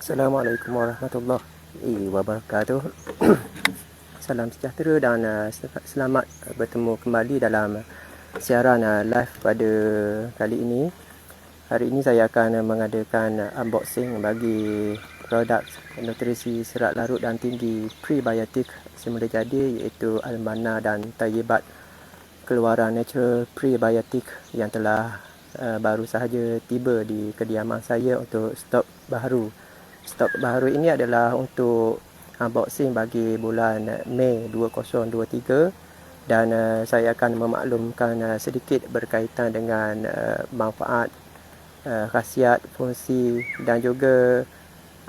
Assalamualaikum warahmatullahi wabarakatuh. Salam sejahtera dan selamat bertemu kembali dalam siaran live pada kali ini. Hari ini saya akan mengadakan unboxing bagi produk nutrisi serat larut dan tinggi prebiotik semula jadi, iaitu Almana dan Thayyibat, keluaran natural prebiotik yang telah baru sahaja tiba di kediaman saya untuk stok baharu. Stok baharu ini adalah untuk unboxing bagi bulan Mei 2023 dan saya akan memaklumkan sedikit berkaitan dengan manfaat, khasiat, fungsi dan juga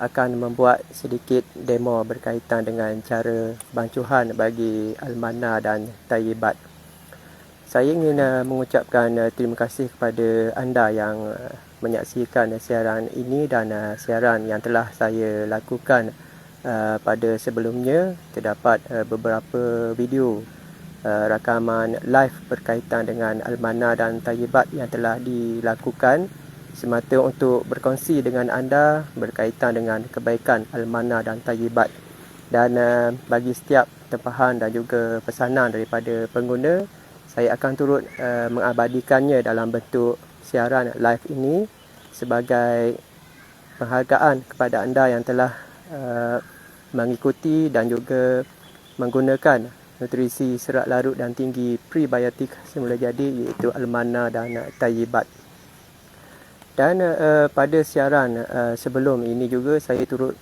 akan membuat sedikit demo berkaitan dengan cara bancuhan bagi Almana dan Thayyibat. Saya ingin mengucapkan terima kasih kepada anda yang menyaksikan siaran ini dan siaran yang telah saya lakukan pada sebelumnya. Terdapat beberapa video rakaman live berkaitan dengan Almana dan Thayyibat yang telah dilakukan semata untuk berkongsi dengan anda berkaitan dengan kebaikan Almana dan Thayyibat. Dan bagi setiap tempahan dan juga pesanan daripada pengguna, saya akan turut mengabadikannya dalam bentuk siaran live ini sebagai penghargaan kepada anda yang telah mengikuti dan juga menggunakan nutrisi serat larut dan tinggi prebiotik semula jadi, iaitu Almana dan Thayyibat. Dan pada siaran sebelum ini juga saya turut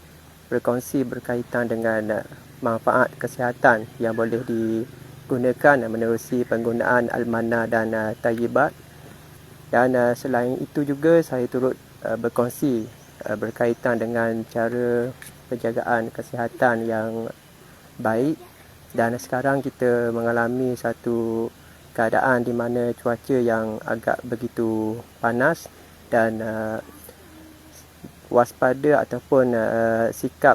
berkongsi berkaitan dengan manfaat kesihatan yang boleh digunakan menerusi penggunaan Almana dan Thayyibat. Dan selain itu juga saya turut berkongsi berkaitan dengan cara penjagaan kesihatan yang baik. Dan sekarang kita mengalami satu keadaan di mana cuaca yang agak begitu panas dan waspada ataupun sikap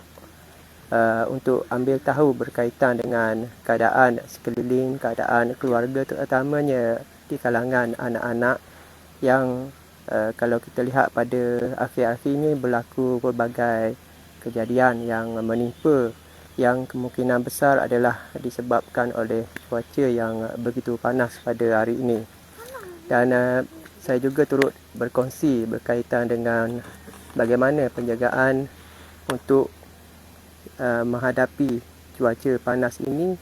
untuk ambil tahu berkaitan dengan keadaan sekeliling, keadaan keluarga, terutamanya di kalangan anak-anak yang kalau kita lihat pada akhir-akhir ini berlaku pelbagai kejadian yang menimpa, yang kemungkinan besar adalah disebabkan oleh cuaca yang begitu panas pada hari ini. Dan saya juga turut berkongsi berkaitan dengan bagaimana penjagaan untuk menghadapi cuaca panas ini,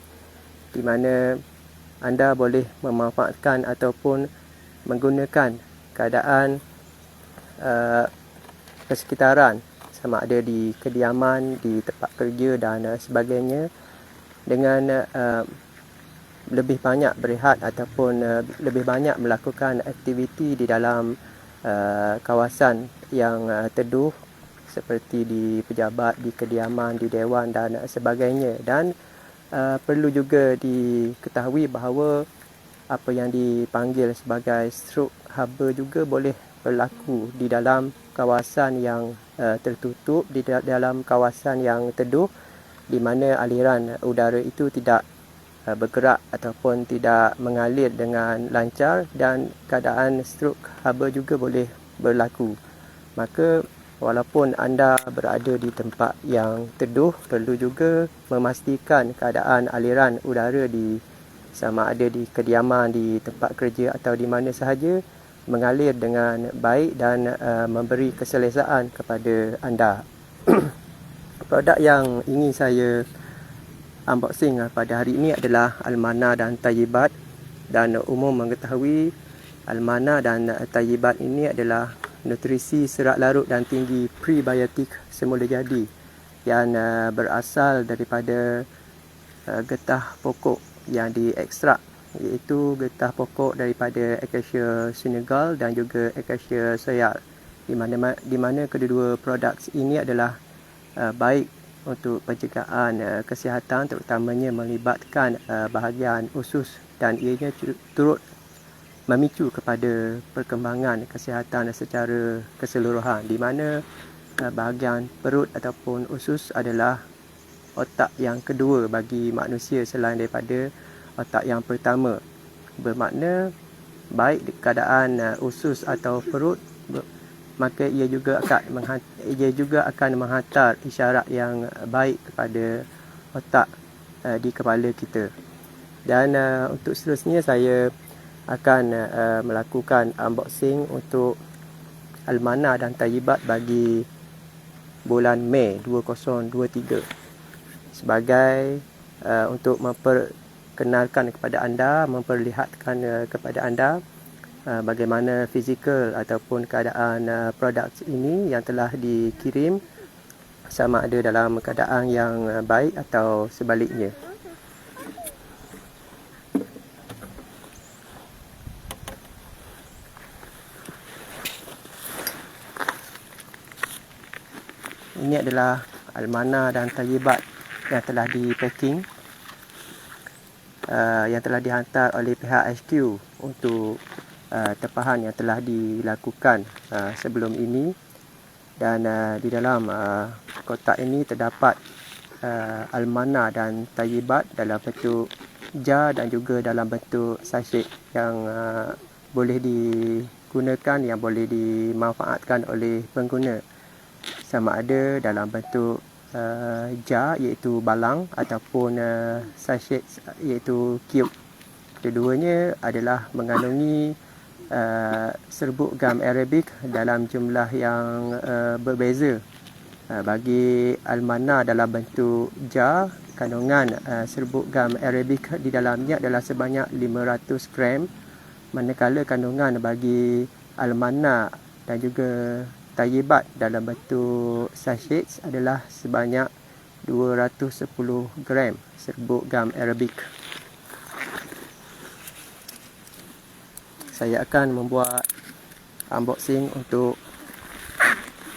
di mana anda boleh memanfaatkan ataupun menggunakan keadaan persekitaran, sama ada di kediaman, di tempat kerja dan sebagainya, dengan lebih banyak berehat ataupun lebih banyak melakukan aktiviti di dalam kawasan yang teduh, seperti di pejabat, di kediaman, di dewan dan sebagainya. Dan perlu juga diketahui bahawa apa yang dipanggil sebagai stroke haba juga boleh berlaku di dalam kawasan yang tertutup, di dalam kawasan yang teduh, di mana aliran udara itu tidak bergerak ataupun tidak mengalir dengan lancar, dan keadaan stroke haba juga boleh berlaku. Maka walaupun anda berada di tempat yang teduh, perlu juga memastikan keadaan aliran udara sama ada di kediaman, di tempat kerja atau di mana sahaja, mengalir dengan baik dan memberi keselesaan kepada anda. Produk yang ingin saya unboxing pada hari ini adalah Almana dan Thayyibat. Dan umum mengetahui Almana dan Thayyibat ini adalah nutrisi serat larut dan tinggi prebiotik semula jadi yang berasal daripada getah pokok yang diekstrak, iaitu getah pokok daripada Acacia senegal dan juga Acacia soyal, di mana kedua-dua produk ini adalah baik untuk pencegahan kesihatan, terutamanya melibatkan bahagian usus, dan ianya turut memicu kepada perkembangan kesihatan secara keseluruhan, di mana bahagian perut ataupun usus adalah otak yang kedua bagi manusia selain daripada otak yang pertama. Bermakna baik keadaan usus atau perut maka ia juga akan menghantar isyarat yang baik kepada otak di kepala kita. Dan untuk seterusnya saya akan melakukan unboxing untuk Almanah dan Thayyibat bagi bulan Mei 2023 sebagai untuk memperkenalkan kepada anda, memperlihatkan kepada anda bagaimana fizikal ataupun keadaan produk ini yang telah dikirim, sama ada dalam keadaan yang baik atau sebaliknya. Ini adalah Almanah dan Thayyibat yang telah di-packing, yang telah dihantar oleh pihak HQ untuk tempahan yang telah dilakukan sebelum ini. Dan di dalam kotak ini terdapat Almanah dan Thayyibat dalam bentuk jar dan juga dalam bentuk sachet yang boleh digunakan, yang boleh dimanfaatkan oleh pengguna, sama ada dalam bentuk jar iaitu balang ataupun sachet iaitu cube. Keduanya adalah mengandungi serbuk gam Arabic dalam jumlah yang berbeza. Bagi Almanah dalam bentuk jar, kandungan serbuk gam Arabic di dalamnya adalah sebanyak 500 gram, manakala kandungan bagi Almanah dan juga Thayyibat dalam bentuk sachet adalah sebanyak 210 gram serbuk gam Arabic. Saya akan membuat unboxing untuk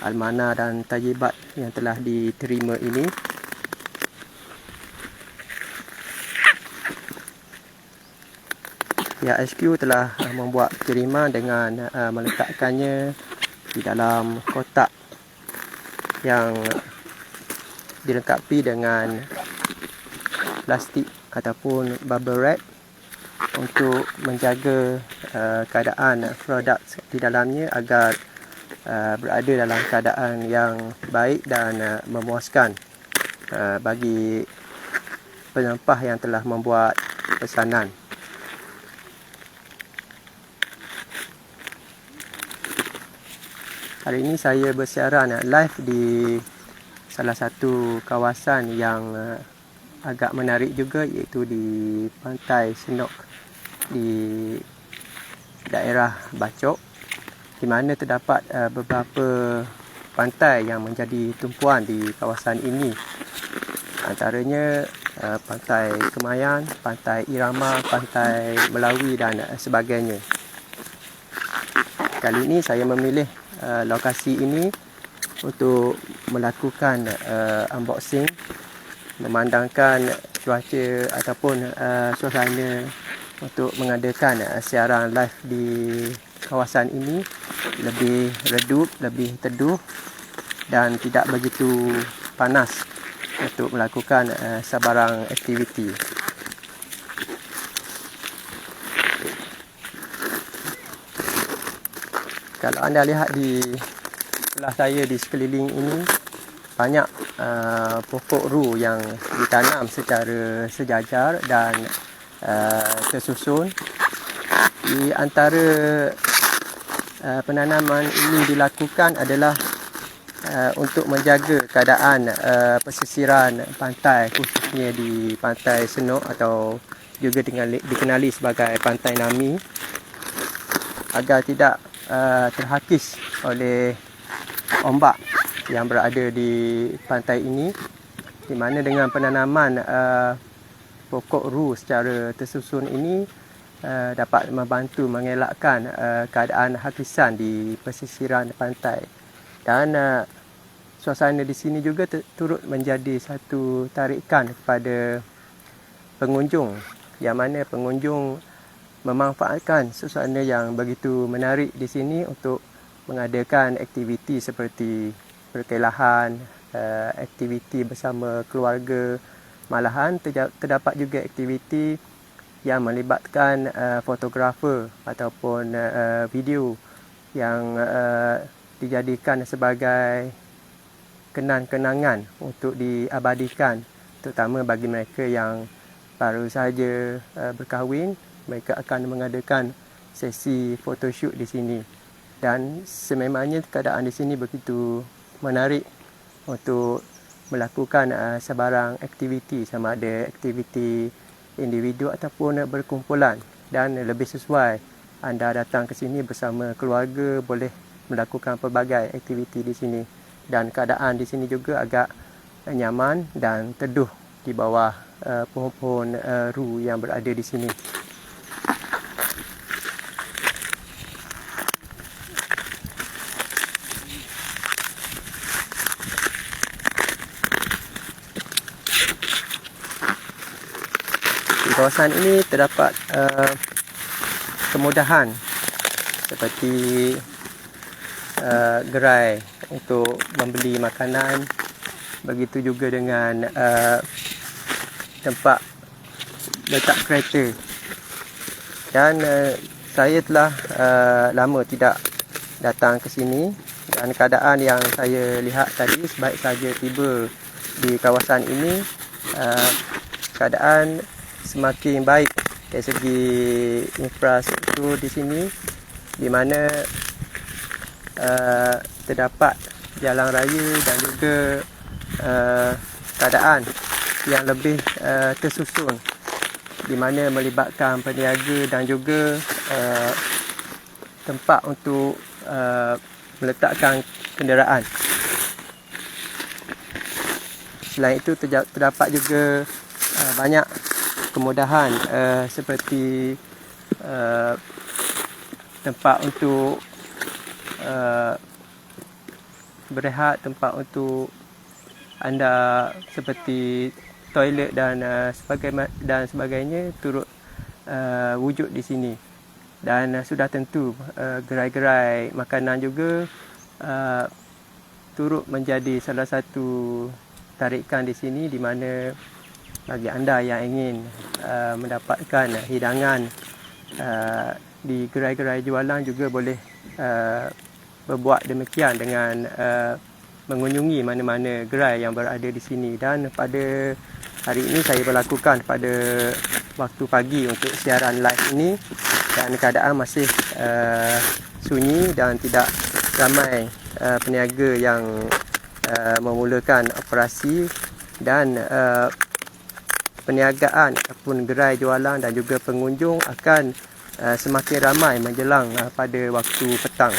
Almanah dan Thayyibat yang telah diterima ini. Pihak HQ telah membuat kiriman dengan meletakkannya di dalam kotak yang dilengkapi dengan plastik ataupun bubble wrap untuk menjaga keadaan produk di dalamnya agar berada dalam keadaan yang baik dan memuaskan bagi penempah yang telah membuat pesanan. Hari ini saya bersiaran live di salah satu kawasan yang agak menarik juga, iaitu di Pantai Senok di daerah Bacok, di mana terdapat beberapa pantai yang menjadi tumpuan di kawasan ini. Antaranya Pantai Kemayan, Pantai Irama, Pantai Melawi dan sebagainya. Kali ini saya memilih lokasi ini untuk melakukan unboxing, memandangkan cuaca ataupun suasana untuk mengadakan siaran live di kawasan ini lebih redup, lebih teduh dan tidak begitu panas untuk melakukan sebarang aktiviti. Kalau anda lihat di sebelah saya di sekeliling ini, banyak pokok ru yang ditanam secara sejajar dan tersusun. Di antara penanaman ini dilakukan adalah untuk menjaga keadaan pesisiran pantai, khususnya di Pantai Senok atau juga dikenali sebagai Pantai Nami, agar tidak terhakis oleh ombak yang berada di pantai ini, di mana dengan penanaman pokok ru secara tersusun ini dapat membantu mengelakkan keadaan hakisan di pesisiran pantai. Dan suasana di sini juga turut menjadi satu tarikan kepada pengunjung, yang mana pengunjung memanfaatkan suasana yang begitu menarik di sini untuk mengadakan aktiviti seperti perkelahan, aktiviti bersama keluarga. Malahan terdapat juga aktiviti yang melibatkan fotografer ataupun video yang dijadikan sebagai kenang-kenangan untuk diabadikan, terutama bagi mereka yang baru saja berkahwin. Mereka akan mengadakan sesi photoshoot di sini, dan sememangnya keadaan di sini begitu menarik untuk melakukan sebarang aktiviti, sama ada aktiviti individu ataupun berkumpulan. Dan lebih sesuai anda datang ke sini bersama keluarga, boleh melakukan pelbagai aktiviti di sini, dan keadaan di sini juga agak nyaman dan teduh di bawah pohon-pohon ru yang berada di sini. Di kawasan ini terdapat kemudahan seperti gerai untuk membeli makanan, begitu juga dengan tempat letak kereta. Dan saya telah lama tidak datang ke sini, dan keadaan yang saya lihat tadi sebaik saja tiba di kawasan ini, keadaan semakin baik dari segi infrastruktur di sini, di mana terdapat jalan raya dan juga keadaan yang lebih tersusun, di mana melibatkan peniaga dan juga tempat untuk meletakkan kenderaan. Selain itu terdapat juga banyak kemudahan seperti tempat untuk berehat, tempat untuk anda seperti toilet dan sebagainya turut wujud di sini. Dan sudah tentu gerai-gerai makanan juga turut menjadi salah satu tarikan di sini, di mana bagi anda yang ingin mendapatkan hidangan di gerai-gerai jualan juga boleh berbuat demikian dengan mengunjungi mana-mana gerai yang berada di sini. Dan pada hari ini saya melakukan pada waktu pagi untuk siaran live ini, dan keadaan masih sunyi dan tidak ramai peniaga yang memulakan operasi, dan perniagaan ataupun gerai jualan dan juga pengunjung akan semakin ramai menjelang pada waktu petang.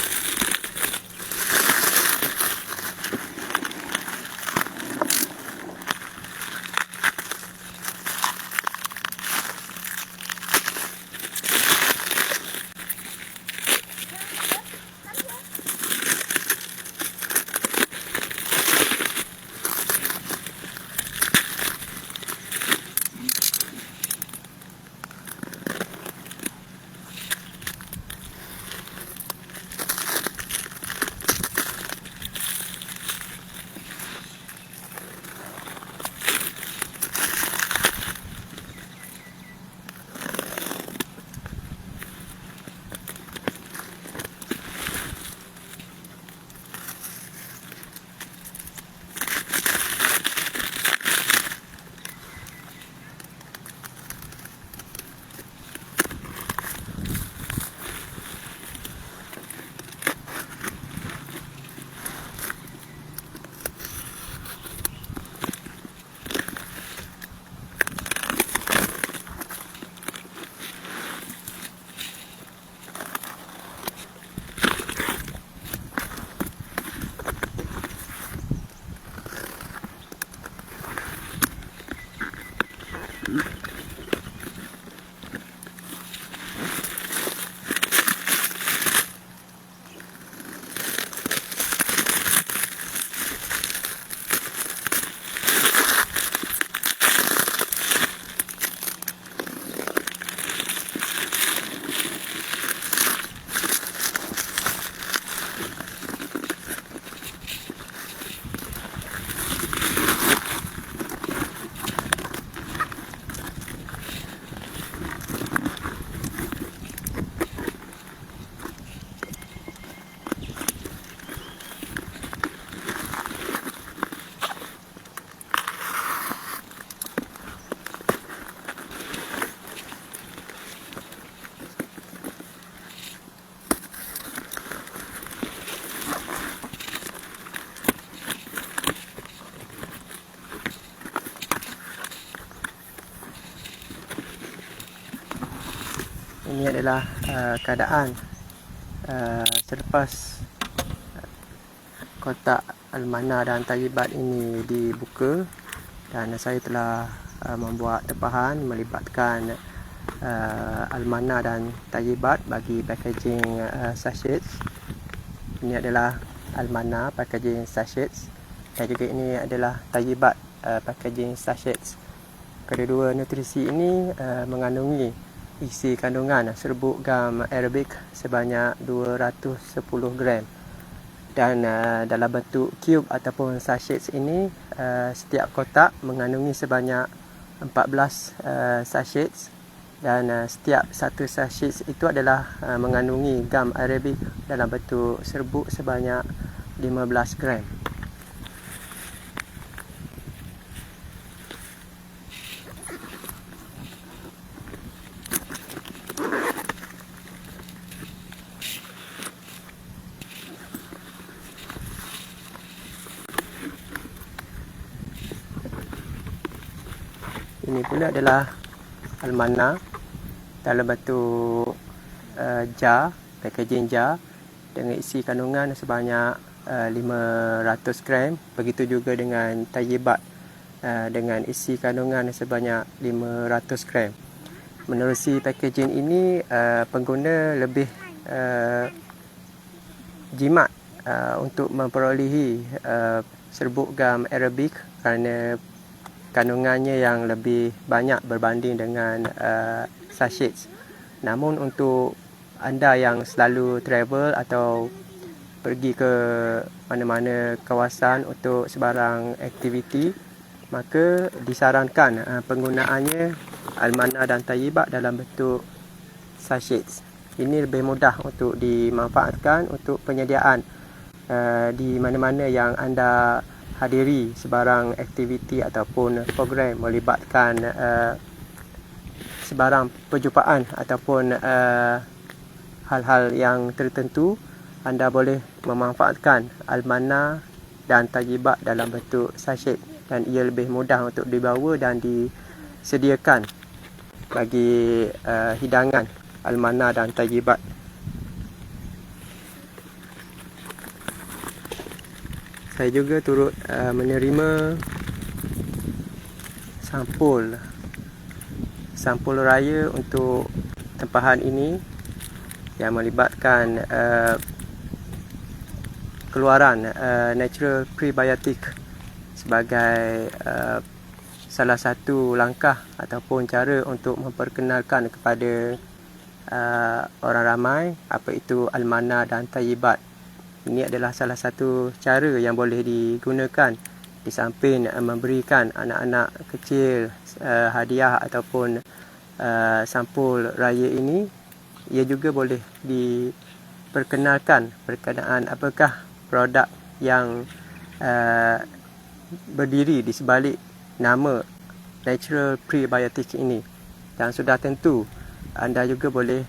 Ini adalah keadaan selepas kotak Al-Manna dan Thayyibat ini dibuka, dan saya telah membuat tempahan melibatkan Al-Manna dan Thayyibat bagi packaging sachets. Ini adalah Al-Manna packaging sachets, dan juga ini adalah Thayyibat packaging sachets. Kedua-dua nutrisi ini mengandungi isi kandungan serbuk gam Arabic sebanyak 210 gram. Dan dalam bentuk cube ataupun sachets ini, setiap kotak mengandungi sebanyak 14 sachets, dan setiap satu sachets itu adalah mengandungi gam Arabic dalam bentuk serbuk sebanyak 15 gram. Ini pula adalah Al-Manna dalam bentuk jar, packaging jar dengan isi kandungan sebanyak 500 gram. Begitu juga dengan Thayyibat dengan isi kandungan sebanyak 500 gram. Menerusi packaging ini, pengguna lebih jimat untuk memperolehi serbuk gam Arabic kerana kandungannya yang lebih banyak berbanding dengan sachets. Namun untuk anda yang selalu travel atau pergi ke mana-mana kawasan untuk sebarang aktiviti, maka disarankan penggunaannya Al-Manna dan Thayyibat dalam bentuk sachets. Ini lebih mudah untuk dimanfaatkan untuk penyediaan di mana-mana yang anda hadiri sebarang aktiviti ataupun program melibatkan sebarang perjumpaan ataupun hal-hal yang tertentu. Anda boleh memanfaatkan Al-Manna dan Thayyibat dalam bentuk sachet, dan ia lebih mudah untuk dibawa dan disediakan bagi hidangan Al-Manna dan Thayyibat. Saya juga turut menerima sampul raya untuk tempahan ini yang melibatkan keluaran natural prebiotic sebagai salah satu langkah ataupun cara untuk memperkenalkan kepada orang ramai apa itu Al-Manna dan Thayyibat. Ini adalah salah satu cara yang boleh digunakan di samping memberikan anak-anak kecil hadiah ataupun sampul raya ini. Ia juga boleh diperkenalkan berkenaan apakah produk yang berdiri di sebalik nama natural prebiotic ini. Dan sudah tentu anda juga boleh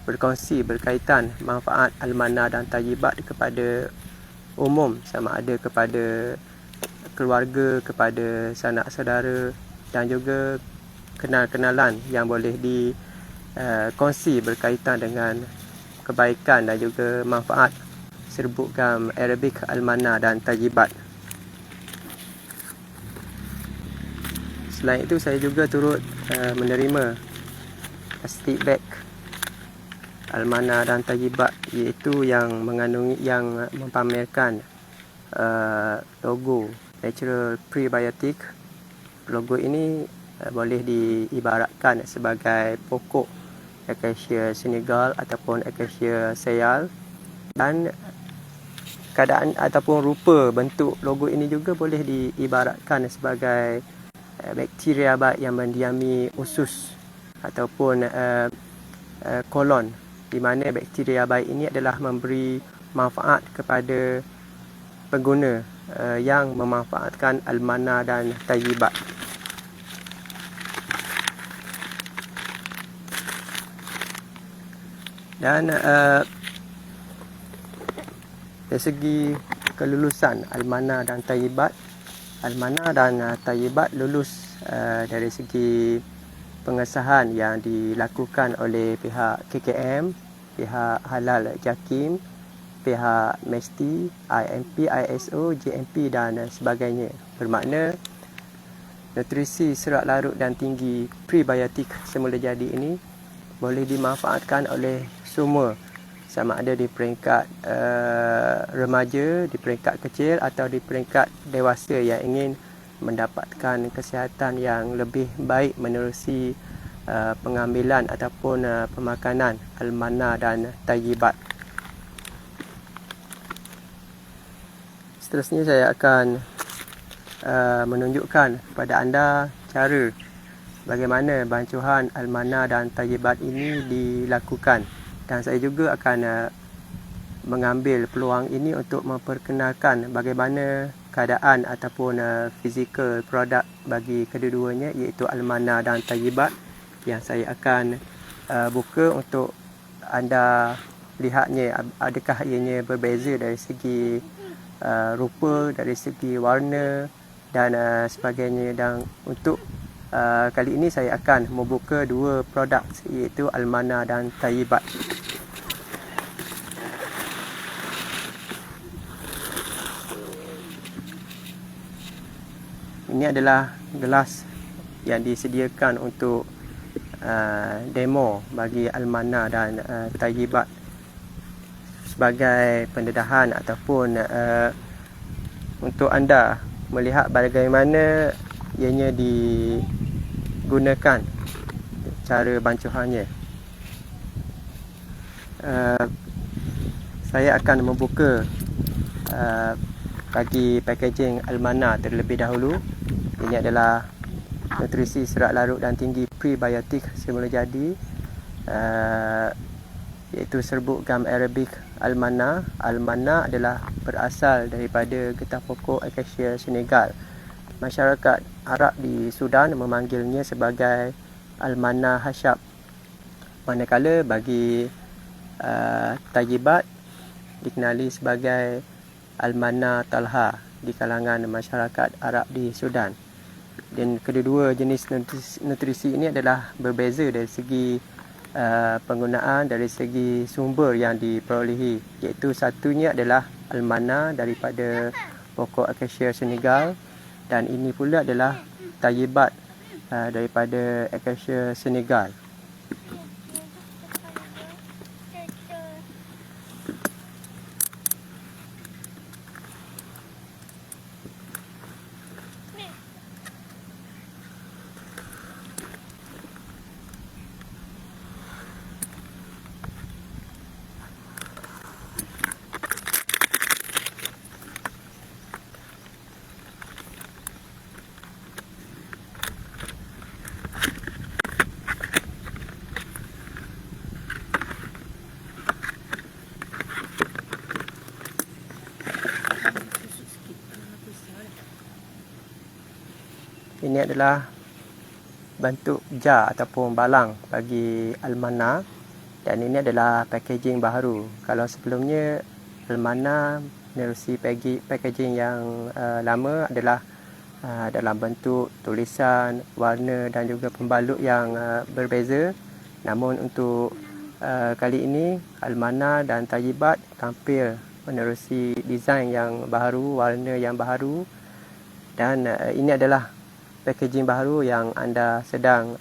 berkongsi berkaitan manfaat Al-Manna dan Thayyibat kepada umum, sama ada kepada keluarga, kepada sanak saudara, dan juga kenal-kenalan yang boleh dikongsi berkaitan dengan kebaikan dan juga manfaat serbuk gam Arabic Al-Manna dan Thayyibat. Selain itu, saya juga turut menerima plastik bag Al-Manna dan Thayyibat, iaitu yang mengandungi, yang mempamerkan logo natural prebiotic. Logo ini boleh diibaratkan sebagai pokok Acacia senegal ataupun Acacia sial, dan keadaan ataupun rupa bentuk logo ini juga boleh diibaratkan sebagai bakteria baik yang mendiami usus ataupun kolon, di mana bakteria baik ini adalah memberi manfaat kepada pengguna yang memanfaatkan Al-Manna dan Thayyibat. Dan dari segi kelulusan Al-Manna dan Thayyibat, Al-Manna dan Thayyibat lulus dari segi pengesahan yang dilakukan oleh pihak KKM, pihak Halal Jakim, pihak MESTI, IMP, ISO, JMP dan sebagainya. Bermakna nutrisi serat larut dan tinggi prebiotik semula jadi ini boleh dimanfaatkan oleh semua, sama ada di peringkat remaja, di peringkat kecil atau di peringkat dewasa yang ingin mendapatkan kesihatan yang lebih baik menerusi pengambilan ataupun pemakanan almana dan tayyibat. Seterusnya saya akan menunjukkan kepada anda cara bagaimana bancuhan almana dan tayyibat ini dilakukan, dan saya juga akan mengambil peluang ini untuk memperkenalkan bagaimana keadaan ataupun fizikal produk bagi kedua-duanya, iaitu almana dan tayyibat, yang saya akan buka untuk anda lihatnya adakah ianya berbeza dari segi rupa, dari segi warna dan sebagainya. Dan untuk kali ini saya akan membuka dua produk, iaitu almana dan tayyibat. Ini adalah gelas yang disediakan untuk demo bagi almana dan tayyibat sebagai pendedahan ataupun untuk anda melihat bagaimana ianya digunakan, cara bancuhannya. Saya akan membuka bagi packaging almana terlebih dahulu. Ini adalah nutrisi serat larut dan tinggi prebiotik semula jadi, iaitu serbuk gam Arabic almana. Almana adalah berasal daripada getah pokok Acacia senegal. Masyarakat Arab di Sudan memanggilnya sebagai almana hasyab, manakala bagi tayyibat dikenali sebagai almana talha di kalangan masyarakat Arab di Sudan. Dan kedua-dua jenis nutrisi ini adalah berbeza dari segi penggunaan, dari segi sumber yang diperolehi, iaitu satunya adalah almana daripada pokok Acacia senegal, dan ini pula adalah tayyibat daripada Acacia senegal. Ini adalah bentuk jar ataupun balang bagi almana, dan ini adalah packaging baharu. Kalau sebelumnya almana menerusi packaging yang lama adalah dalam bentuk tulisan, warna dan juga pembalut yang berbeza. Namun untuk kali ini almana dan tayyibat tampil menerusi desain yang baharu, warna yang baharu, dan ini adalah packaging baharu yang anda sedang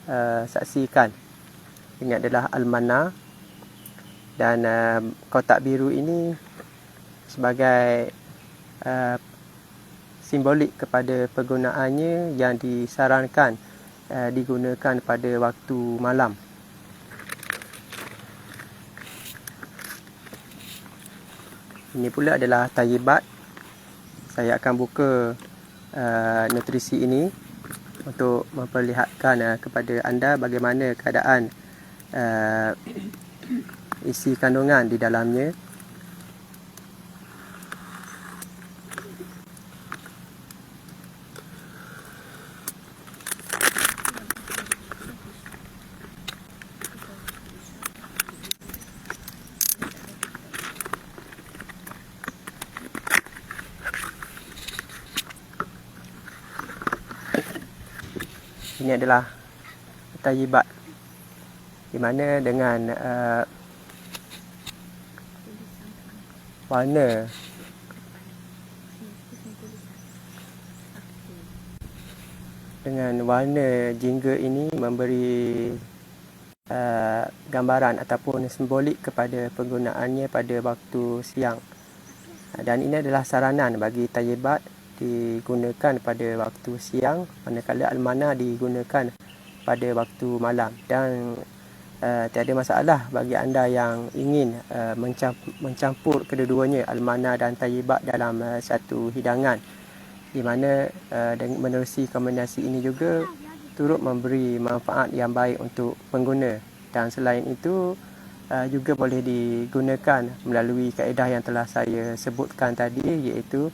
saksikan. Ini adalah almana, dan kotak biru ini sebagai simbolik kepada penggunaannya yang disarankan digunakan pada waktu malam. Ini pula adalah tayyibat. Saya akan buka nutrisi ini untuk memperlihatkan kepada anda bagaimana keadaan isi kandungan di dalamnya. Ini adalah tayyibat, di mana dengan warna jingga ini memberi gambaran ataupun simbolik kepada penggunaannya pada waktu siang. Dan ini adalah saranan bagi tayyibat digunakan pada waktu siang, manakala almana digunakan pada waktu malam. Dan tiada masalah bagi anda yang ingin mencampur kedua-duanya, almana dan tayyibat, dalam satu hidangan, di mana menerusi kombinasi ini juga turut memberi manfaat yang baik untuk pengguna. Dan selain itu juga boleh digunakan melalui kaedah yang telah saya sebutkan tadi, iaitu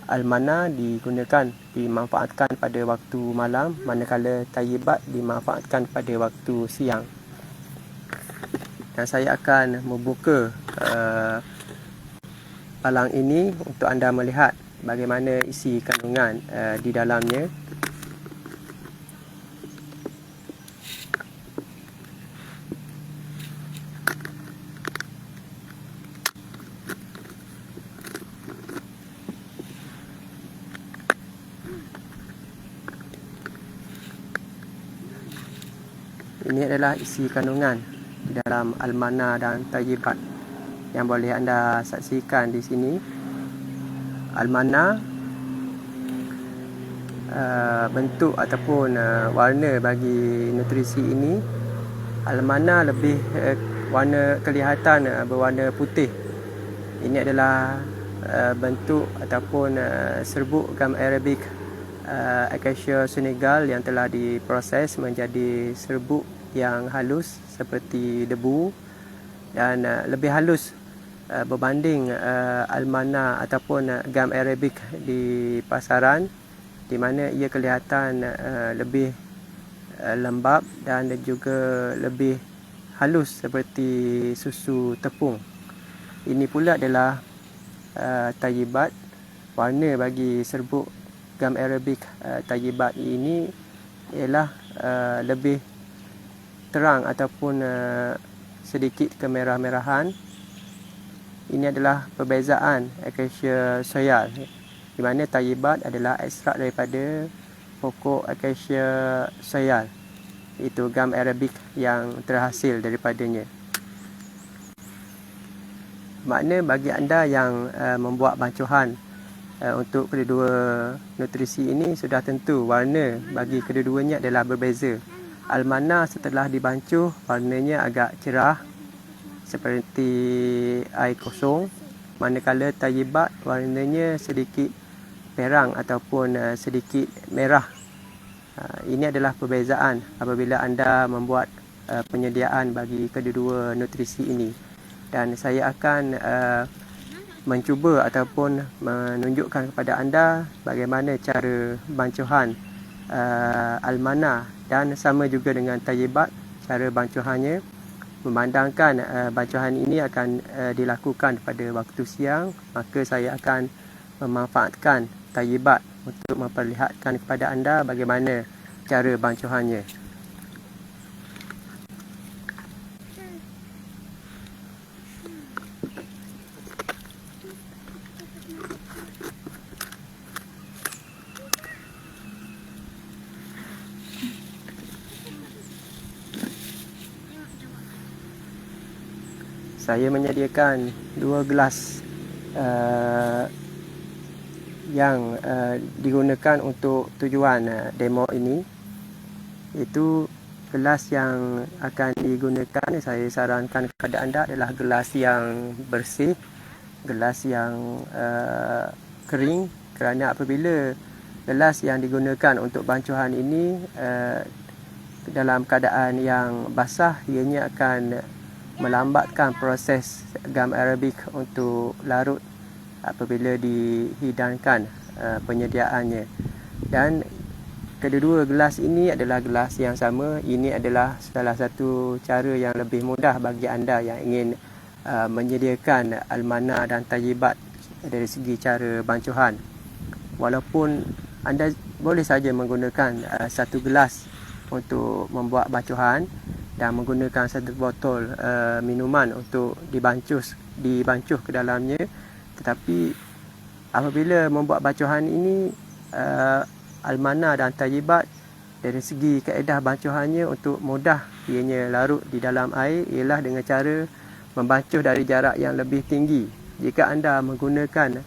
almana dimanfaatkan pada waktu malam, manakala tayyibat dimanfaatkan pada waktu siang. Dan saya akan membuka palang ini untuk anda melihat bagaimana isi kandungan di dalamnya. Ini adalah isi kandungan di dalam almana dan tayyibat yang boleh anda saksikan di sini. Almana, bentuk ataupun warna bagi nutrisi ini, almana lebih warna kelihatan berwarna putih. Ini adalah bentuk ataupun serbuk gam Arabic Acacia Senegal yang telah diproses menjadi serbuk yang halus seperti debu, dan lebih halus berbanding almana ataupun gam Arabic di pasaran, di mana ia kelihatan lebih lembab dan juga lebih halus seperti susu tepung. Ini pula adalah tayyibat. Warna bagi serbuk gam Arabic tayyibat ini ialah lebih terang ataupun sedikit kemerah-merahan. Ini adalah perbezaan Acacia Soyal, di mana tayyibat adalah ekstrak daripada pokok Acacia Soyal, itu gam Arabic yang terhasil daripadanya. Makna bagi anda yang membuat bancuhan untuk kedua nutrisi ini, sudah tentu warna bagi kedua-duanya adalah berbeza. Almana setelah dibancuh warnanya agak cerah seperti air kosong, manakala tayyibat warnanya sedikit perang ataupun sedikit merah. Ini adalah perbezaan apabila anda membuat penyediaan bagi kedua-dua nutrisi ini. Dan saya akan mencuba ataupun menunjukkan kepada anda bagaimana cara bancuhan almana, dan sama juga dengan tayyibat cara bancuhannya, memandangkan bancuhan ini akan dilakukan pada waktu siang, maka saya akan memanfaatkan tayyibat untuk memperlihatkan kepada anda bagaimana cara bancuhannya. Saya menyediakan 2 gelas yang digunakan untuk tujuan demo ini. Itu gelas yang akan digunakan, saya sarankan kepada anda adalah gelas yang bersih, gelas yang kering, kerana apabila gelas yang digunakan untuk bancuhan ini dalam keadaan yang basah, ianya akan melambatkan proses gam Arabic untuk larut apabila dihidangkan penyediaannya. Dan kedua-dua gelas ini adalah gelas yang sama. Ini adalah salah satu cara yang lebih mudah bagi anda yang ingin menyediakan almana dan tayyibat dari segi cara bancuhan. Walaupun anda boleh saja menggunakan satu gelas untuk membuat bancuhan dan menggunakan satu botol minuman untuk dibancuh ke dalamnya. Tetapi apabila membuat bancuhan ini, almana dan tayyibat, dari segi kaedah bancuhannya untuk mudah ianya larut di dalam air ialah dengan cara membancuh dari jarak yang lebih tinggi. Jika anda menggunakan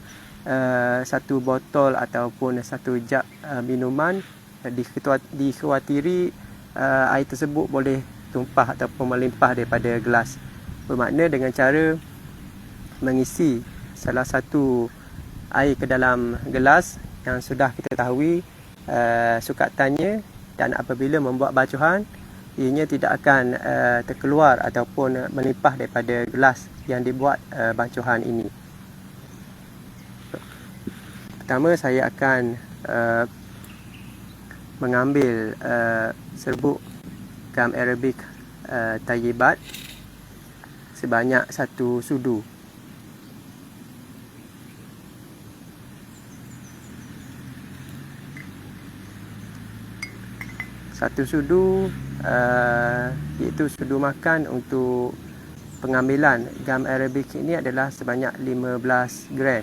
satu botol ataupun satu jug minuman, dikhawatiri air tersebut boleh tumpah ataupun melimpah daripada gelas. Bermakna dengan cara mengisi salah satu air ke dalam gelas yang sudah kita tahui sukatannya, dan apabila membuat bancuhan, ianya tidak akan terkeluar ataupun melimpah daripada gelas yang dibuat bancuhan ini. Pertama, saya akan mengambil serbuk gam Arabic tayyibat sebanyak 1 sudu. Satu sudu iaitu sudu makan untuk pengambilan gam Arabic ini adalah sebanyak 15 gram.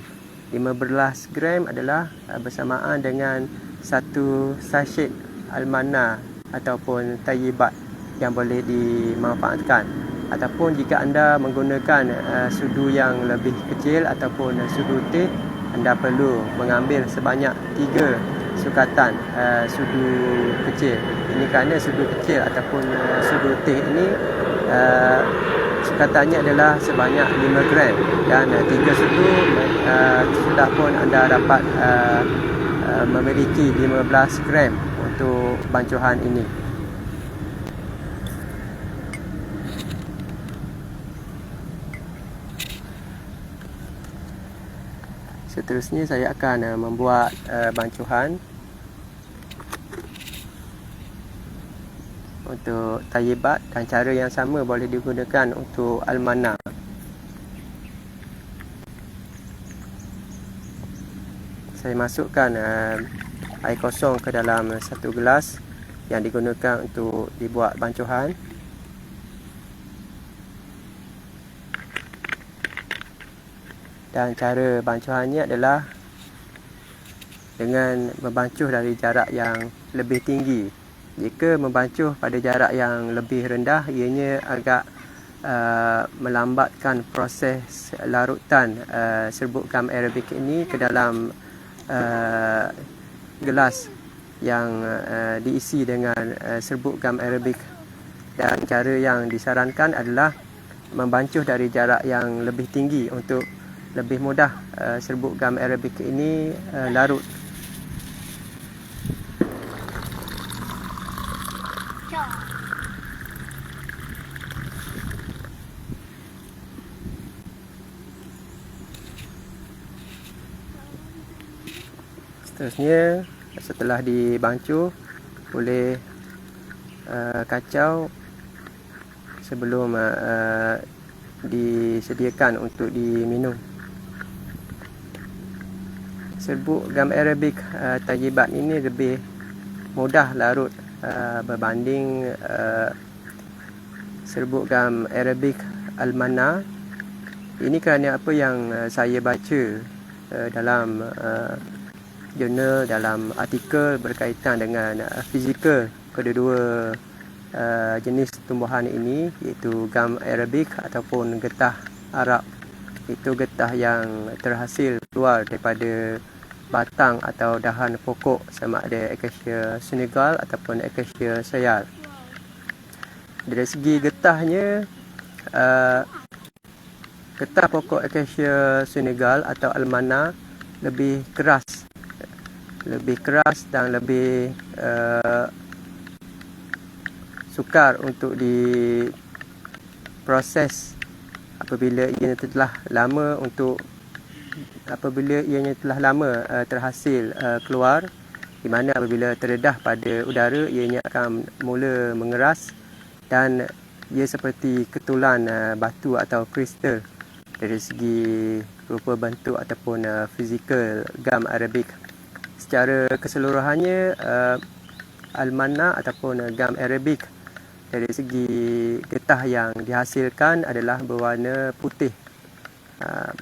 15 gram adalah bersamaan dengan satu sachet almana ataupun tayyibat yang boleh dimanfaatkan. Ataupun jika anda menggunakan sudu yang lebih kecil ataupun sudu teh, anda perlu mengambil sebanyak 3 sukatan sudu kecil. Ini kerana sudu kecil ataupun sudu teh ini sukatannya adalah sebanyak 5 gram, dan 3 sudu sudah pun anda dapat memiliki 15 gram untuk bancuhan ini. Seterusnya saya akan membuat bancuhan untuk tayyibat, dan cara yang sama boleh digunakan untuk almana. Saya masukkan air kosong ke dalam satu gelas yang digunakan untuk dibuat bancuhan. Dan cara bancuhannya adalah dengan membancuh dari jarak yang lebih tinggi. Jika membancuh pada jarak yang lebih rendah, ianya agak melambatkan proses larutan serbuk gam Arabic ini ke dalam gelas yang diisi dengan serbuk gam Arabic. Dan cara yang disarankan adalah membancuh dari jarak yang lebih tinggi untuk lebih mudah serbuk gam Arabic ini larut. Seterusnya, setelah dibancuh, boleh kacau sebelum disediakan untuk diminum. Serbuk gam Arabic tayyibat ini lebih mudah larut berbanding serbuk gam Arabic almana. Ini kerana apa yang saya baca dalam jurnal, dalam artikel berkaitan dengan fizikal kedua-dua jenis tumbuhan ini, iaitu gam Arabic ataupun getah Arab. Itu getah yang terhasil keluar daripada batang atau dahan pokok sama ada Acacia senegal ataupun Acacia sayal. Dari segi getahnya, getah pokok Acacia senegal atau almana lebih keras dan lebih sukar untuk diproses apabila ianya telah lama terhasil keluar, di mana apabila terdedah pada udara, ianya akan mula mengeras dan ia seperti ketulan batu atau kristal dari segi rupa bentuk ataupun fizikal gam Arabic. Secara keseluruhannya, almana ataupun gam Arabic dari segi getah yang dihasilkan adalah berwarna putih,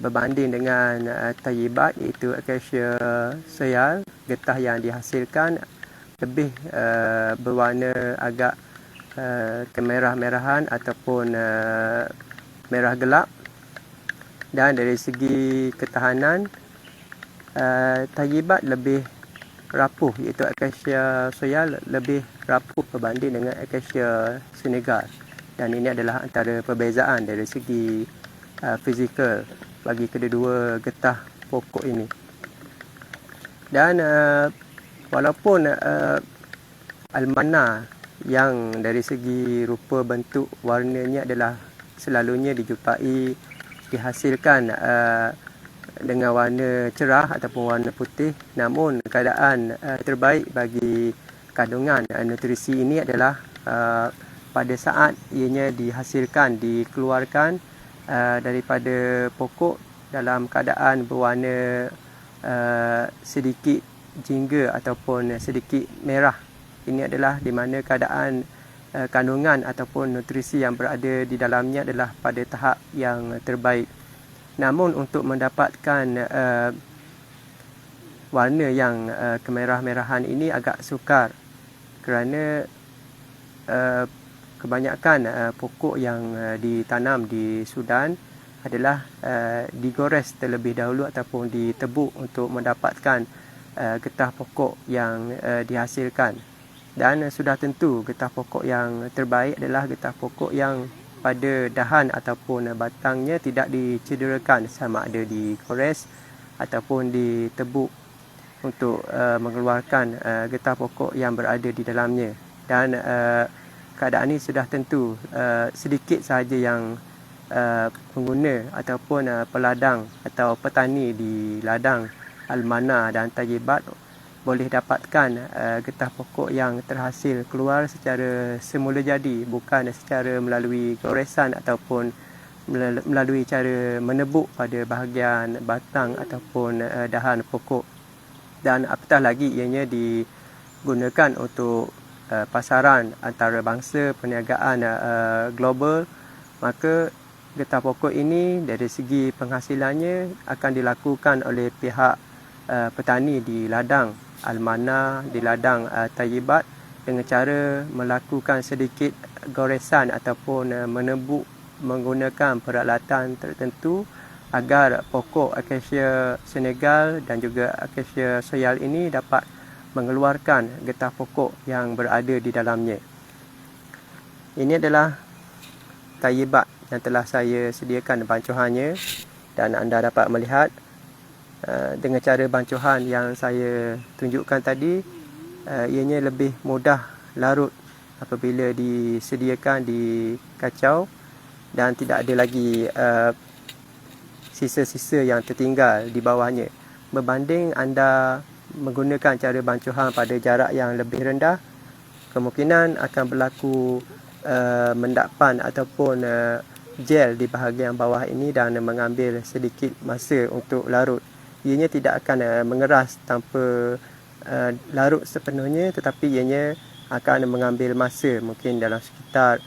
berbanding dengan Thayyibat iaitu Acacia soyal, getah yang dihasilkan lebih berwarna agak kemerah-merahan ataupun merah gelap. Dan dari segi ketahanan, Thayyibat lebih rapuh, iaitu Acacia soyal lebih rapuh berbanding dengan Acacia Senegal. Dan ini adalah antara perbezaan dari segi fizikal bagi kedua-dua getah pokok ini. Dan walaupun almana yang dari segi rupa bentuk warnanya adalah selalunya dihasilkan dengan warna cerah ataupun warna putih, namun keadaan terbaik bagi kandungan nutrisi ini adalah pada saat ianya dikeluarkan daripada pokok dalam keadaan berwarna sedikit jingga ataupun sedikit merah. Ini adalah di mana keadaan kandungan ataupun nutrisi yang berada di dalamnya adalah pada tahap yang terbaik. Namun untuk mendapatkan warna yang kemerah-merahan ini agak sukar, kerana kebanyakan pokok yang ditanam di Sudan adalah digores terlebih dahulu ataupun ditebuk untuk mendapatkan getah pokok yang dihasilkan. Dan sudah tentu getah pokok yang terbaik adalah getah pokok yang pada dahan ataupun batangnya tidak dicederakan, sama ada digores ataupun ditebuk untuk mengeluarkan getah pokok yang berada di dalamnya. Dan keadaan ini sudah tentu sedikit sahaja yang pengguna ataupun peladang atau petani di ladang almana dan Thayyibat boleh dapatkan getah pokok yang terhasil keluar secara semula jadi, bukan secara melalui goresan ataupun melalui cara menebuk pada bahagian batang ataupun dahan pokok. Dan apatah lagi ianya digunakan untuk pasaran antarabangsa, perniagaan global, maka getah pokok ini dari segi penghasilannya akan dilakukan oleh pihak petani di ladang almana, di ladang Thayyibat, dengan cara melakukan sedikit goresan ataupun menebuk menggunakan peralatan tertentu agar pokok Acacia Senegal dan juga Acacia soyal ini dapat mengeluarkan getah pokok yang berada di dalamnya. Ini adalah Thayyibat yang telah saya sediakan bancuhannya, dan anda dapat melihat dengan cara bancuhan yang saya tunjukkan tadi, ianya lebih mudah larut apabila disediakan di kacau dan tidak ada lagi sisa-sisa yang tertinggal di bawahnya. Berbanding anda menggunakan cara bancuhan pada jarak yang lebih rendah, kemungkinan akan berlaku mendapan ataupun gel di bahagian bawah ini dan mengambil sedikit masa untuk larut. Ianya tidak akan mengeras tanpa larut sepenuhnya, tetapi ianya akan mengambil masa, mungkin dalam sekitar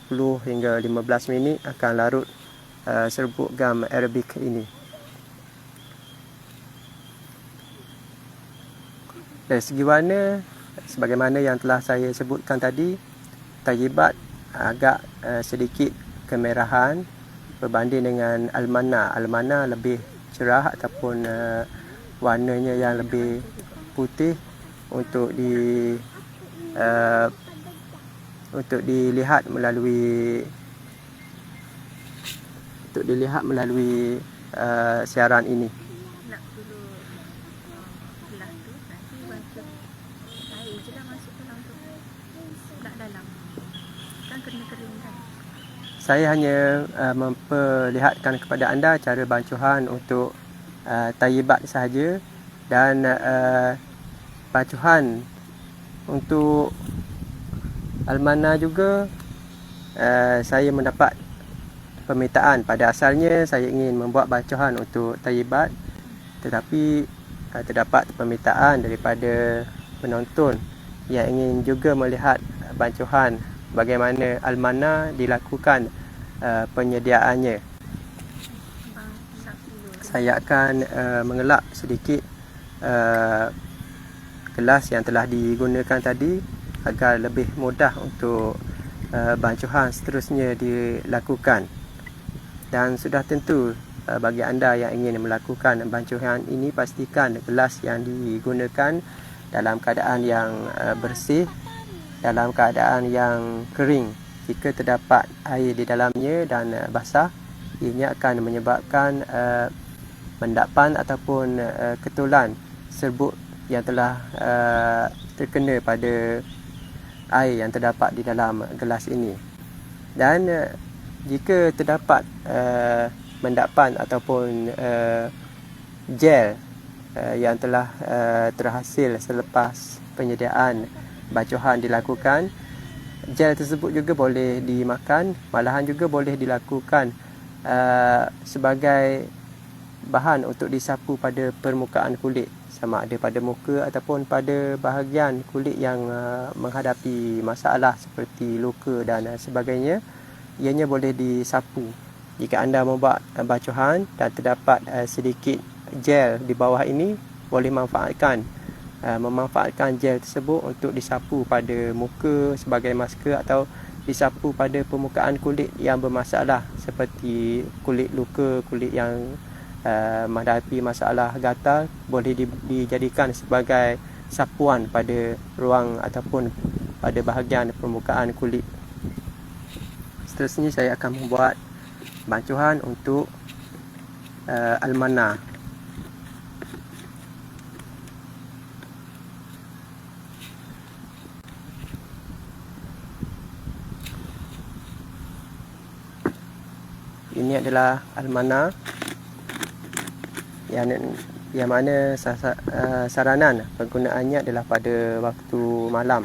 10 hingga 15 minit akan larut serbuk gam Arabic ini. Dari segi warna, sebagaimana yang telah saya sebutkan tadi, Thayyibat agak sedikit kemerahan berbanding dengan almana. Almana lebih cerah ataupun warnanya yang lebih putih untuk dilihat melalui siaran ini. Saya hanya memperlihatkan kepada anda cara bancuhan untuk Thayyibat sahaja, dan bancuhan untuk almana juga saya mendapat permintaan. Pada asalnya saya ingin membuat bancuhan untuk Thayyibat, tetapi terdapat permintaan daripada penonton yang ingin juga melihat bancuhan bagaimana almana dilakukan penyediaannya, saya akan mengelak sedikit gelas yang telah digunakan tadi agar lebih mudah untuk bancuhan seterusnya dilakukan. Dan sudah tentu bagi anda yang ingin melakukan bancuhan ini, pastikan gelas yang digunakan dalam keadaan yang bersih, dalam keadaan yang kering. Jika terdapat air di dalamnya dan basah, ianya akan menyebabkan endapan ataupun ketulan serbuk yang telah terkena pada air yang terdapat di dalam gelas ini. Dan jika terdapat endapan ataupun gel yang telah terhasil selepas penyediaan bancuhan dilakukan, gel tersebut juga boleh dimakan, malahan juga boleh dilakukan sebagai bahan untuk disapu pada permukaan kulit, sama ada pada muka ataupun pada bahagian kulit yang menghadapi masalah seperti luka dan sebagainya. Ianya boleh disapu. Jika anda membuat bancuhan dan terdapat sedikit gel di bawah ini, boleh memanfaatkan gel tersebut untuk disapu pada muka sebagai masker, atau disapu pada permukaan kulit yang bermasalah seperti kulit luka, kulit yang menghadapi masalah gatal, boleh dijadikan sebagai sapuan pada ruang ataupun pada bahagian permukaan kulit. Seterusnya saya akan membuat bancuhan untuk almana. Ini adalah almana yang mana saranan penggunaannya adalah pada waktu malam.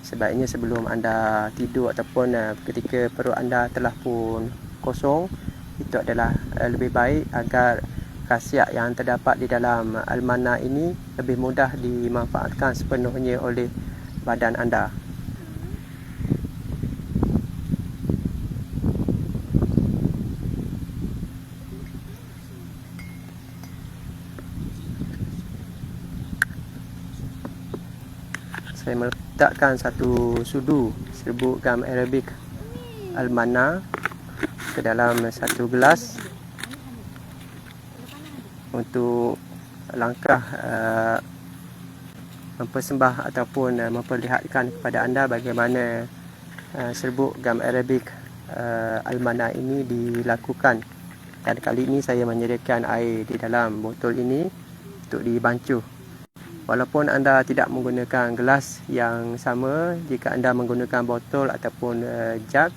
Sebaiknya sebelum anda tidur ataupun ketika perut anda telah pun kosong, itu adalah lebih baik agar khasiat yang terdapat di dalam almana ini lebih mudah dimanfaatkan sepenuhnya oleh badan anda. Saya meletakkan satu sudu serbuk gam Arabic almana ke dalam satu gelas untuk langkah mempersembah ataupun memperlihatkan kepada anda bagaimana serbuk gam Arabic almana ini dilakukan. Dan kali ini saya menyediakan air di dalam botol ini untuk dibancuh. Walaupun anda tidak menggunakan gelas yang sama, jika anda menggunakan botol ataupun jug,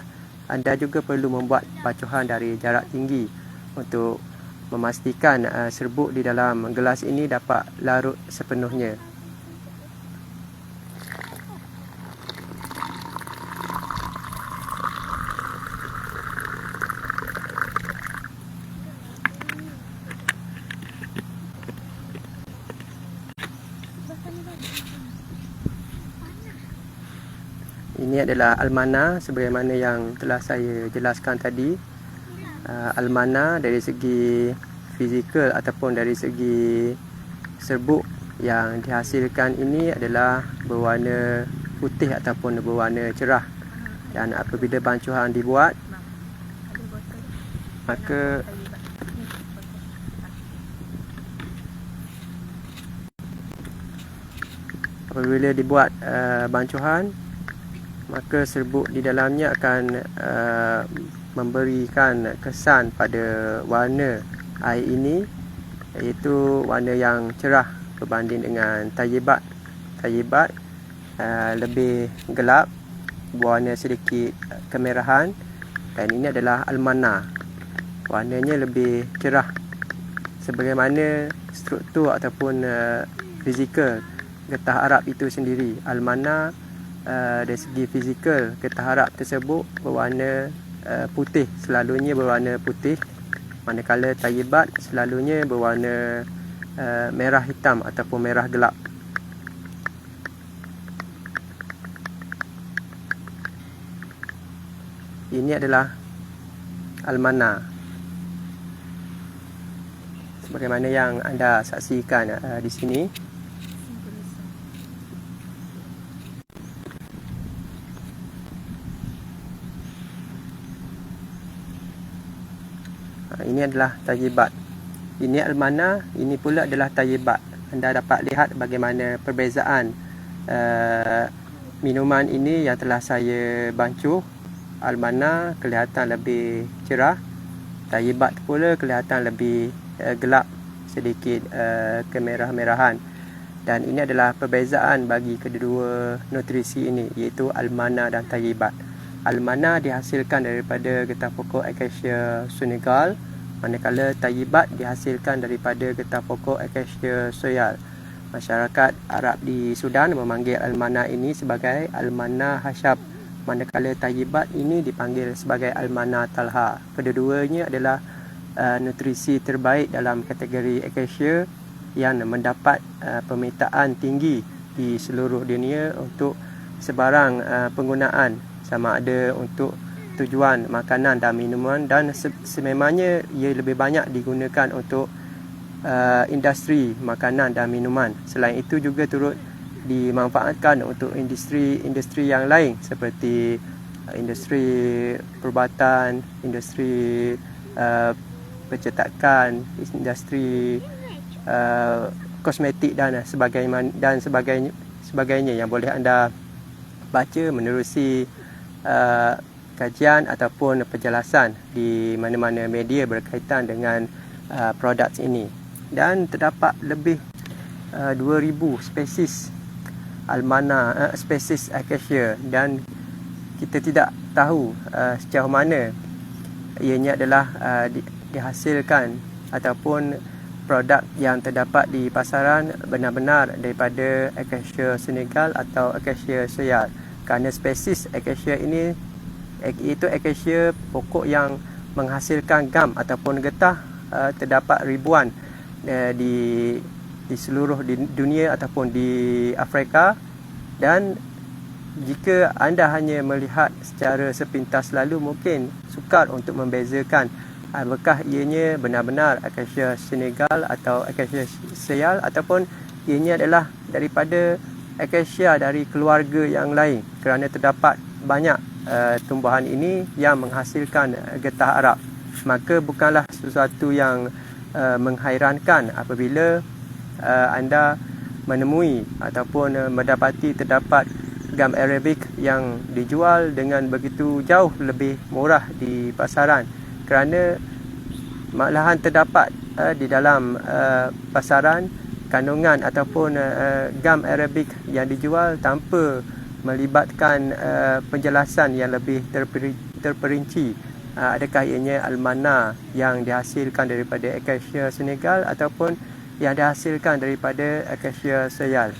anda juga perlu membuat bancuhan dari jarak tinggi untuk memastikan serbuk di dalam gelas ini dapat larut sepenuhnya. Ini adalah almana sebagaimana yang telah saya jelaskan tadi. Almana dari segi fizikal ataupun dari segi serbuk yang dihasilkan ini adalah berwarna putih ataupun berwarna cerah. Dan apabila bancuhan dibuat, maka apabila dibuat bancuhan, maka serbuk di dalamnya akan memberikan kesan pada warna air ini, iaitu warna yang cerah berbanding dengan tayyibat. Tayyibat lebih gelap, berwarna sedikit kemerahan, dan ini adalah almana, warnanya lebih cerah. Sebagaimana struktur ataupun fizikal getah Arab itu sendiri, almana dari segi fizikal getah Arab tersebut berwarna putih, selalunya berwarna putih, manakala tayyibat selalunya berwarna merah hitam ataupun merah gelap. Ini adalah almana, sebagaimana yang anda saksikan di sini. Ini adalah tayyibat. Ini almana, ini pula adalah tayyibat. Anda dapat lihat bagaimana perbezaan minuman ini yang telah saya bancuh. Almana kelihatan lebih cerah, tayyibat pula kelihatan lebih gelap, sedikit kemerah-merahan. Dan ini adalah perbezaan bagi kedua nutrisi ini, iaitu almana dan tayyibat. Almana dihasilkan daripada getah pokok Acacia senegal, manakala tayyibat dihasilkan daripada getah pokok Acacia soyal. Masyarakat Arab di Sudan memanggil almana ini sebagai almana hasyab, manakala tayyibat ini dipanggil sebagai almana talha. Kedua-duanya adalah nutrisi terbaik dalam kategori Acacia yang mendapat permintaan tinggi di seluruh dunia untuk sebarang penggunaan, sama ada untuk tujuan makanan dan minuman, dan sememangnya ia lebih banyak digunakan untuk industri makanan dan minuman. Selain itu juga turut dimanfaatkan untuk industri yang lain seperti industri perubatan, industri percetakan, industri kosmetik dan sebagainya yang boleh anda baca menerusi kajian ataupun penjelasan di mana-mana media berkaitan dengan produk ini. Dan terdapat lebih 2000 spesies almana, spesies Acacia, dan kita tidak tahu sejauh mana ianya adalah dihasilkan ataupun produk yang terdapat di pasaran benar-benar daripada Acacia senegal atau Acacia soyal. Kerana spesies Acacia ini iaitu Acacia pokok yang menghasilkan gam ataupun getah terdapat ribuan di seluruh dunia ataupun di Afrika. Dan jika anda hanya melihat secara sepintas lalu, mungkin sukar untuk membezakan apakah ianya benar-benar Acacia senegal atau Acacia soyal, ataupun ianya adalah daripada Acacia dari keluarga yang lain, kerana terdapat banyak tumbuhan ini yang menghasilkan getah Arab. Maka bukanlah sesuatu yang menghairankan apabila anda menemui ataupun mendapati terdapat gam Arabic yang dijual dengan begitu jauh lebih murah di pasaran, kerana malahan terdapat di dalam pasaran kandungan ataupun gam Arabic yang dijual tanpa melibatkan penjelasan yang lebih terperinci. Adakah ianya almana yang dihasilkan daripada Acacia senegal ataupun yang dihasilkan daripada Acacia soyal.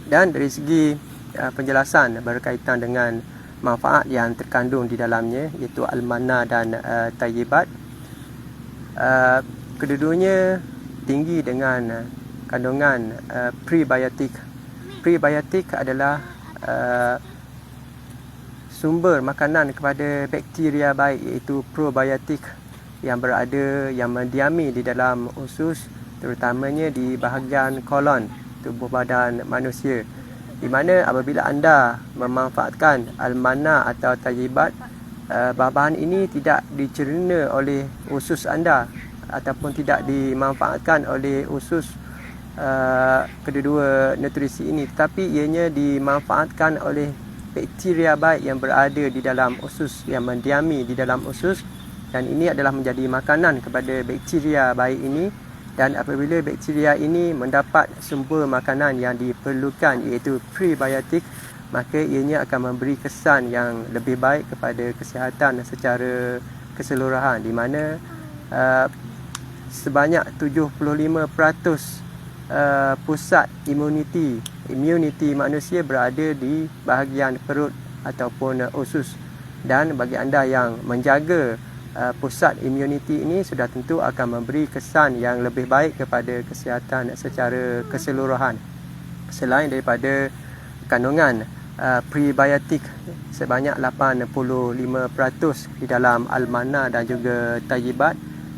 Dan dari segi penjelasan berkaitan dengan manfaat yang terkandung di dalamnya, iaitu almana dan tayyibat, kedua-duanya tinggi dengan kandungan prebiotik. Prebiotik adalah sumber makanan kepada bakteria baik, iaitu probiotik yang mendiami di dalam usus, terutamanya di bahagian kolon tubuh badan manusia, di mana apabila anda memanfaatkan almana atau tayyibat, bahan-bahan ini tidak dicerna oleh usus anda ataupun tidak dimanfaatkan oleh usus kedua-dua nutrisi ini, tetapi ianya dimanfaatkan oleh bakteria baik yang berada di dalam usus, yang mendiami di dalam usus, dan ini adalah menjadi makanan kepada bakteria baik ini. Dan apabila bakteria ini mendapat sumber makanan yang diperlukan, iaitu prebiotik, maka ianya akan memberi kesan yang lebih baik kepada kesihatan secara keseluruhan, di mana sebanyak 75% pusat imuniti manusia berada di bahagian perut ataupun usus. Dan bagi anda yang menjaga pusat imuniti ini, sudah tentu akan memberi kesan yang lebih baik kepada kesihatan secara keseluruhan. Selain daripada kandungan prebiotik sebanyak 85% di dalam almana dan juga tayyibat.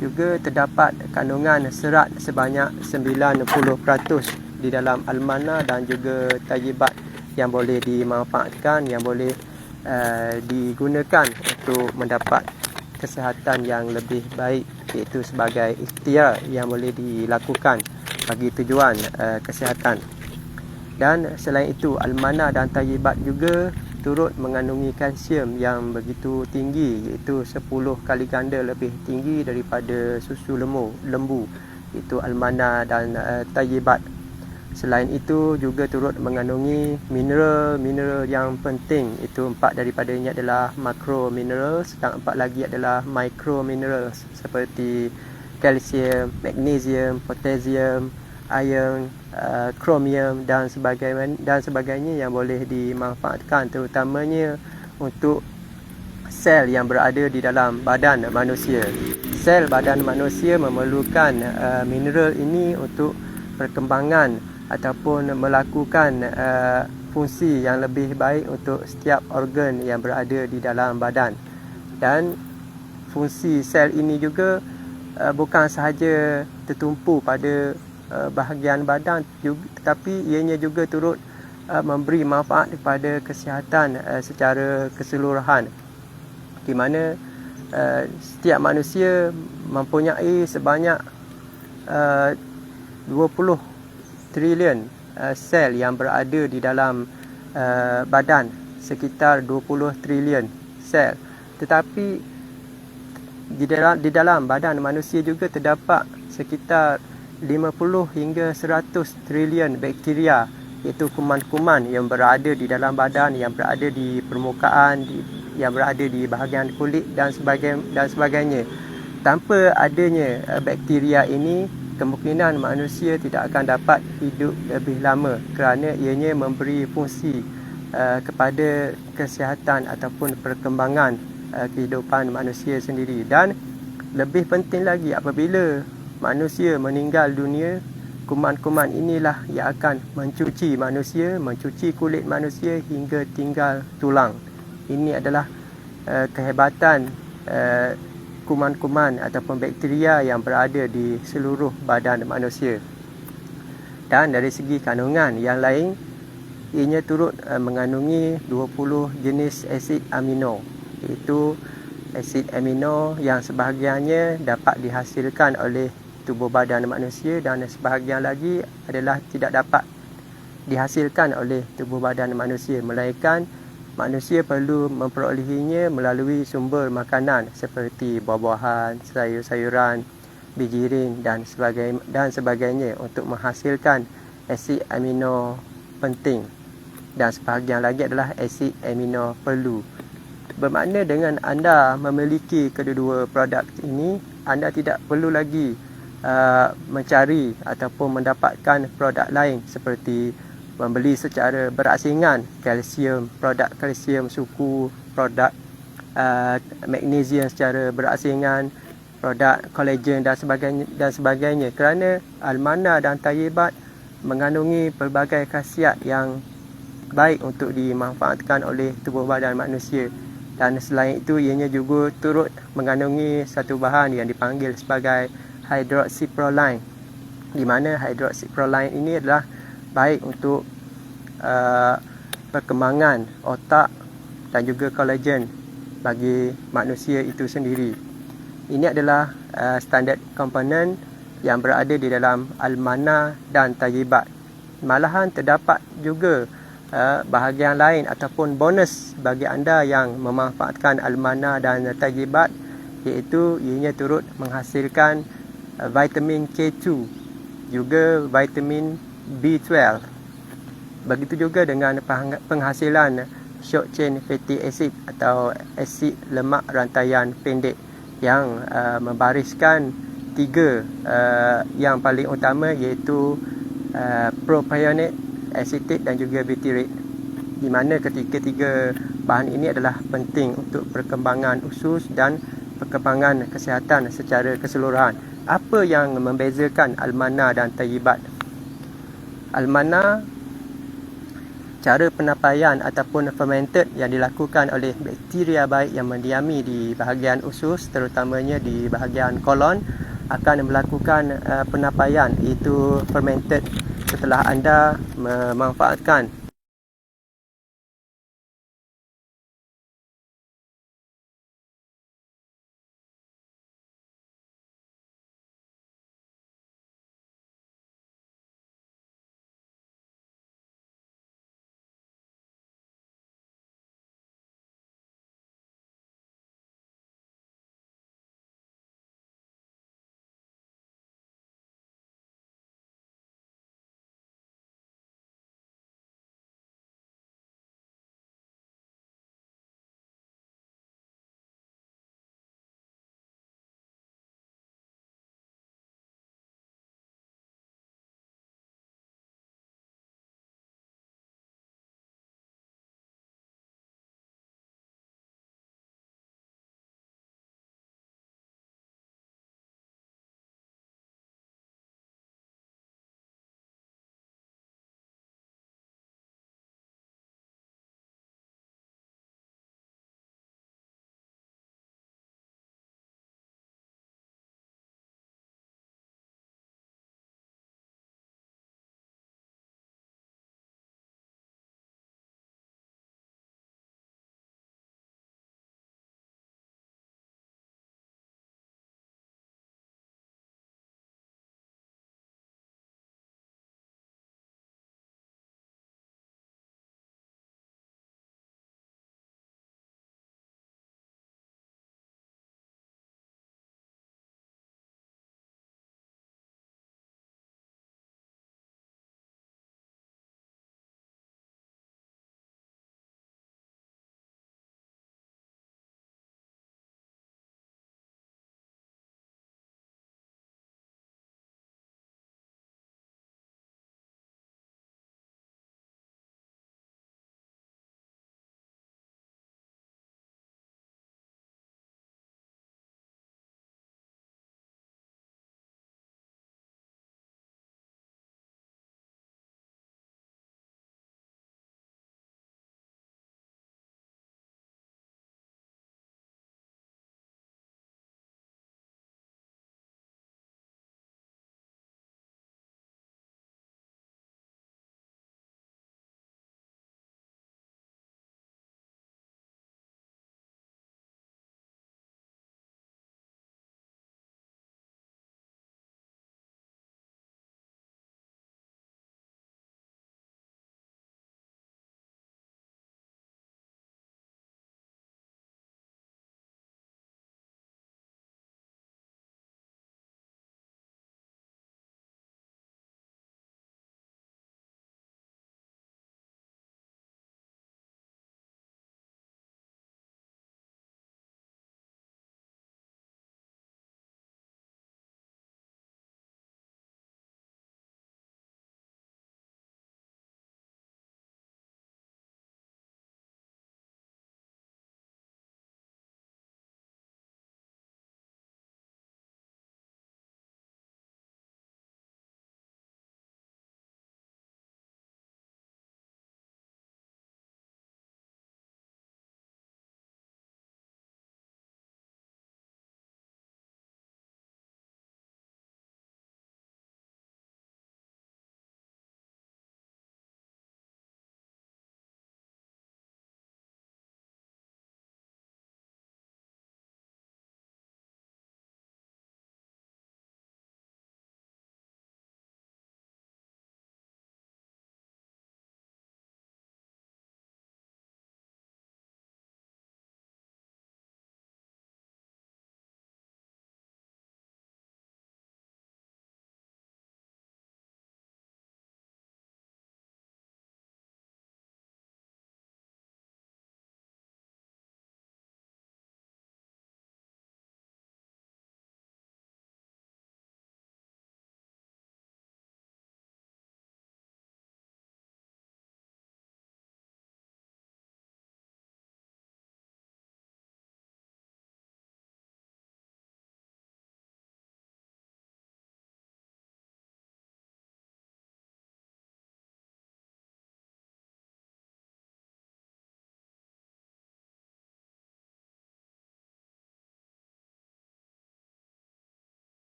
Juga terdapat kandungan serat sebanyak 90% di dalam almana dan juga tayyibat yang boleh dimanfaatkan, yang boleh digunakan untuk mendapat kesihatan yang lebih baik, iaitu sebagai ikhtiar yang boleh dilakukan bagi tujuan kesihatan. Dan selain itu, almana dan tayyibat juga turut mengandungi kalsium yang begitu tinggi, iaitu 10 kali ganda lebih tinggi daripada susu lembu, iaitu almana dan tayyibat. Selain itu juga turut mengandungi mineral yang penting, itu 4 daripadanya adalah macro minerals dan 4 lagi adalah micro minerals seperti kalsium, magnesium, potassium, iron, chromium dan sebagainya yang boleh dimanfaatkan terutamanya untuk sel yang berada di dalam badan manusia. Sel badan manusia memerlukan mineral ini untuk perkembangan ataupun melakukan fungsi yang lebih baik untuk setiap organ yang berada di dalam badan. Dan fungsi sel ini juga bukan sahaja tertumpu pada bahagian badan, tetapi ianya juga turut memberi manfaat kepada kesihatan secara keseluruhan, di mana setiap manusia mempunyai sebanyak 20 trilion sel yang berada di dalam badan, sekitar 20 trilion sel. Tetapi di dalam badan manusia juga terdapat sekitar 50 hingga 100 trilion bakteria, iaitu kuman-kuman yang berada di dalam badan, yang berada di permukaan, yang berada di bahagian kulit dan sebagainya. Tanpa adanya bakteria ini, kemungkinan manusia tidak akan dapat hidup lebih lama kerana ianya memberi fungsi kepada kesihatan ataupun perkembangan kehidupan manusia sendiri. Dan lebih penting lagi, apabila manusia meninggal dunia, kuman-kuman inilah yang akan mencuci manusia, mencuci kulit manusia hingga tinggal tulang. Ini adalah kehebatan kuman-kuman ataupun bakteria yang berada di seluruh badan manusia. Dan dari segi kandungan yang lain, ianya turut mengandungi 20 jenis asid amino, iaitu asid amino yang sebahagiannya dapat dihasilkan oleh tubuh badan manusia dan sebahagian lagi adalah tidak dapat dihasilkan oleh tubuh badan manusia, melainkan manusia perlu memperolehinya melalui sumber makanan seperti buah-buahan, sayur-sayuran, bijirin dan sebagainya untuk menghasilkan asid amino penting. Dan sebahagian lagi adalah asid amino perlu. Bermakna dengan anda memiliki kedua-dua produk ini, anda tidak perlu lagi mencari ataupun mendapatkan produk lain seperti membeli secara berasingan produk kalsium suku, produk magnesium secara berasingan, produk kolagen dan sebagainya, kerana almana dan tayyibat mengandungi pelbagai khasiat yang baik untuk dimanfaatkan oleh tubuh badan manusia. Dan selain itu, ianya juga turut mengandungi satu bahan yang dipanggil sebagai hydroxyproline, di mana hydroxyproline ini adalah baik untuk perkembangan otak dan juga kolagen bagi manusia itu sendiri. Ini adalah standard komponen yang berada di dalam almana dan tayyibat. Malahan terdapat juga bahagian lain ataupun bonus bagi anda yang memanfaatkan almana dan tayyibat, iaitu ianya turut menghasilkan vitamin K2, juga vitamin B12. Begitu juga dengan penghasilan short chain fatty acid atau asid lemak rantaian pendek yang membariskan tiga yang paling utama, iaitu propionic, acetate dan juga butyrate, di mana ketiga bahan ini adalah penting untuk perkembangan usus dan perkembangan kesihatan secara keseluruhan. Apa yang membezakan almana dan tayyibat? Almana cara penapaian ataupun fermented yang dilakukan oleh bakteria baik yang mendiami di bahagian usus, terutamanya di bahagian kolon, akan melakukan penapaian, iaitu fermented, setelah anda memanfaatkan